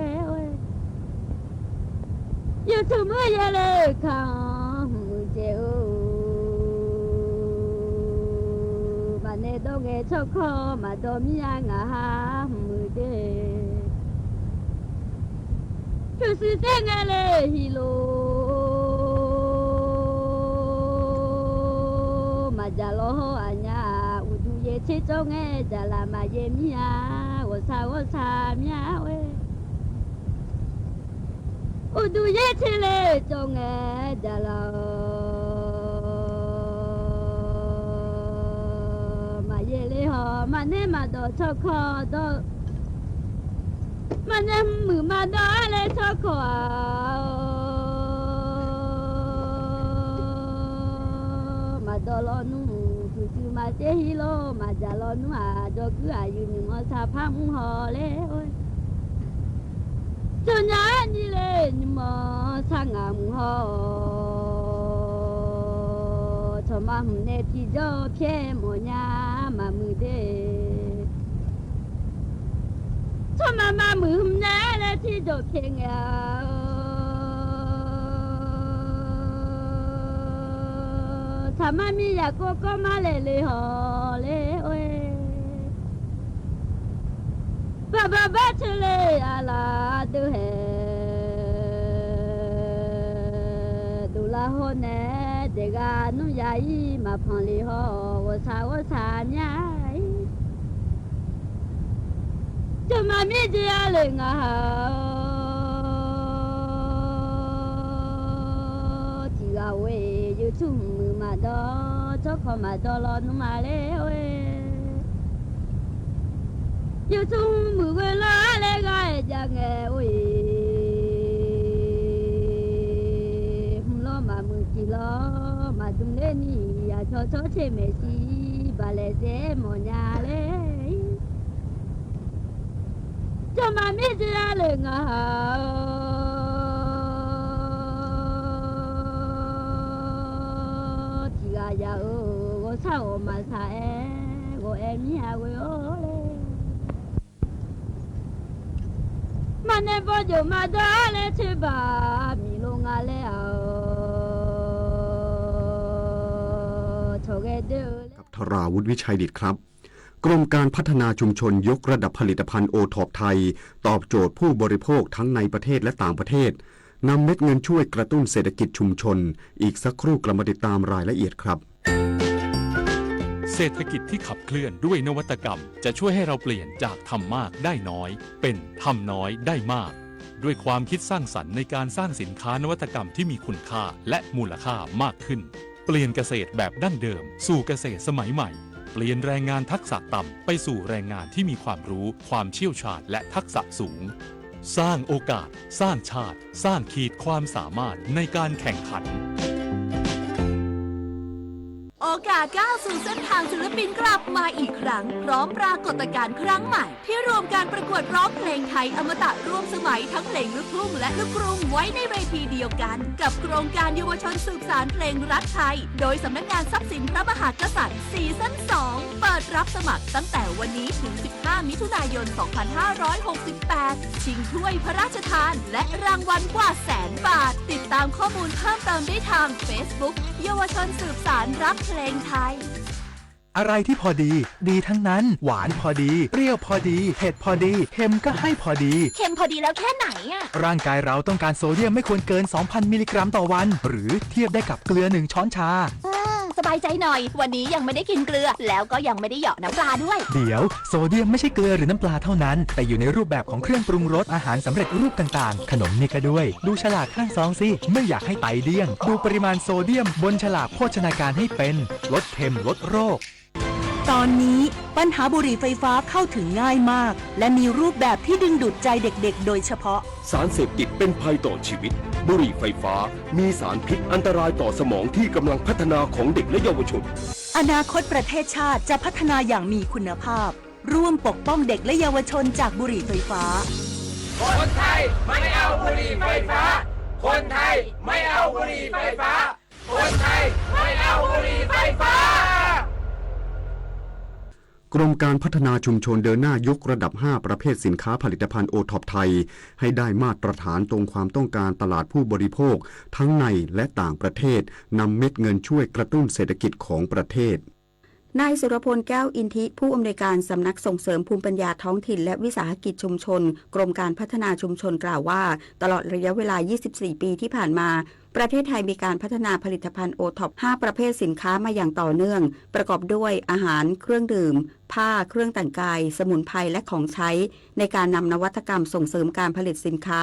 ยูทูบยาเลคังมุเจโอมาเนโดเกชอคอมาโดมิยางาหามุเดคือสิเตงะเลฮิโลมาจาโลอัญญาอุดุเยเชจงะจาลามาเยมิยาวะซามิยาเวอุดุเยเชเลจงะจาลามาเยเลหอมาเนมาโดชอคอโดมันยังมือมาดอเลชอขวามาดอลอนูคือมาเจฮิโลมาจาลอนูอาจอคืออายุนึงอซาพังหอเลโอยจนยานี่เลนิมอสางามหอชมาหเนที่จอเพียมญามามือเดชมามือแน่และที่โดดเพียงถ้ามามีอยากก็มาเลยหอเลยโอ้ยบ้าเชลอาลาดูเฮดูลาโฮเนเดกานุยายีมาพังลีหอวสาเนี่ยจะมามีเดียเลยงาจิก กาเวอยู่ชุ่มมือมาดอชอขอมาดอรอนุมาเลเวอยู่ชุ่มมือเวลาเลกายจังเวหุ่มล้อมามือจีล้อมาดุงเลนี่อย่าชอเชเมซีบาเลเซโมญาเลจะมาไม่เจอเลยงาที่กายาก็เศร้ามาสายก็มีหาเวโอเลยมันเนี่ยพอจะมาได้เลยใช่ป่ะมีลงอะไรกับธราวุฒิวิชัยดิษฐ์ครับกรมการพัฒนาชุมชนยกระดับผลิตภัณฑ์โอท็อปไทยตอบโจทย์ผู้บริโภคทั้งในประเทศและต่างประเทศนำเม็ดเงินช่วยกระตุ้นเศรษฐกิจชุมชนอีกสักครู่กลับมาติดตามรายละเอียดครับเศรษฐกิจที่ขับเคลื่อนด้วยนวัตกรรมจะช่วยให้เราเปลี่ยนจากทำมากได้น้อยเป็นทำน้อยได้มากด้วยความคิดสร้างสรรค์ในการสร้างสินค้านวัตกรรมที่มีคุณค่าและมูลค่ามากขึ้นเปลี่ยนเกษตรแบบดั้งเดิมสู่เกษตรสมัยใหม่เปลี่ยนแรงงานทักษะต่ำไปสู่แรงงานที่มีความรู้ความเชี่ยวชาญและทักษะสูงสร้างโอกาสสร้างชาติสร้างขีดความสามารถในการแข่งขันโอกาสก้าวสู่เส้นทางศิลปินกลับมาอีกครั้งพร้อมปรากฏการณ์ครั้งใหม่ที่รวมการประกวดร้องเพลงไทยอมตะร่วมสมัยทั้งเพลงลูกทุ่งและลูกกรุงไว้ในเวทีเดียวกันกับโครงการเยาวชนสืบสานเพลงรักไทยโดยสำนักงานทรัพย์สินพระมหากษัตริย์ซีซั่น 2 เปิดรับสมัครตั้งแต่วันนี้ถึง 15 มิถุนายน 2568 ชิงถ้วยพระราชทานและรางวัลกว่า100,000 บาทติดตามข้อมูลเพิ่มเติมได้ทาง Facebook เยาวชนสืบสานรักเพลงไทยอะไรที่พอดีดีทั้งนั้นหวานพอดีเปรี้ยวพอดีเผ็ดพอดีเค็มก็ให้พอดีเค็มพอดีแล้วแค่ไหนอ่ะร่างกายเราต้องการโซเดียมไม่ควรเกิน 2,000 มิลลิกรัมต่อวันหรือเทียบได้กับเกลือ1ช้อนชาสบายใจหน่อยวันนี้ยังไม่ได้กินเกลือแล้วก็ยังไม่ได้เหยาะน้ำปลาด้วยเดี๋ยวโซเดียมไม่ใช่เกลือหรือน้ำปลาเท่านั้นแต่อยู่ในรูปแบบของเครื่องปรุงรสอาหารสำเร็จรูปต่างๆขนมนี่ก็ด้วยดูฉลากข้างซองสิไม่อยากให้ไตเดี้ยงดูปริมาณโซเดียมบนฉลากโภชนาการให้เป็นลดเค็มลดโรคตอนนี้ปัญหาบุหรี่ไฟฟ้าเข้าถึงง่ายมากและมีรูปแบบที่ดึงดูดใจเด็กๆโดยเฉพาะสารเสพติดเป็นภัยต่อชีวิตบุหรี่ไฟฟ้ามีสารพิษอันตรายต่อสมองที่กำลังพัฒนาของเด็กและเยาวชนอนาคตประเทศชาติจะพัฒนาอย่างมีคุณภาพร่วมปกป้องเด็กและเยาวชนจากบุหรี่ไฟฟ้าคนไทยไม่เอาบุหรี่ไฟฟ้าคนไทยไม่เอาบุหรี่ไฟฟ้าคนไทยไม่เอาบุหรี่ไฟฟ้ากรมการพัฒนาชุมชนเดินหน้ายกระดับ5ประเภทสินค้าผลิตภัณฑ์โอท็อปไทยให้ได้มาตรฐานตรงความต้องการตลาดผู้บริโภคทั้งในและต่างประเทศนำเม็ดเงินช่วยกระตุ้นเศรษฐกิจของประเทศนายสุรพลแก้วอินทิผู้อำนวยการสำนักส่งเสริมภูมิปัญญาท้องถิ่นและวิสาหกิจชุมชนกรมการพัฒนาชุมชนกล่าวว่าตลอดระยะเวลา24ปีที่ผ่านมาประเทศไทยมีการพัฒนาผลิตภัณฑ์โอท็อป5ประเภทสินค้ามาอย่างต่อเนื่องประกอบด้วยอาหารเครื่องดื่มผ้าเครื่องแต่งกายสมุนไพรและของใช้ในการนำนวัตกรรมส่งเสริมการผลิตสินค้า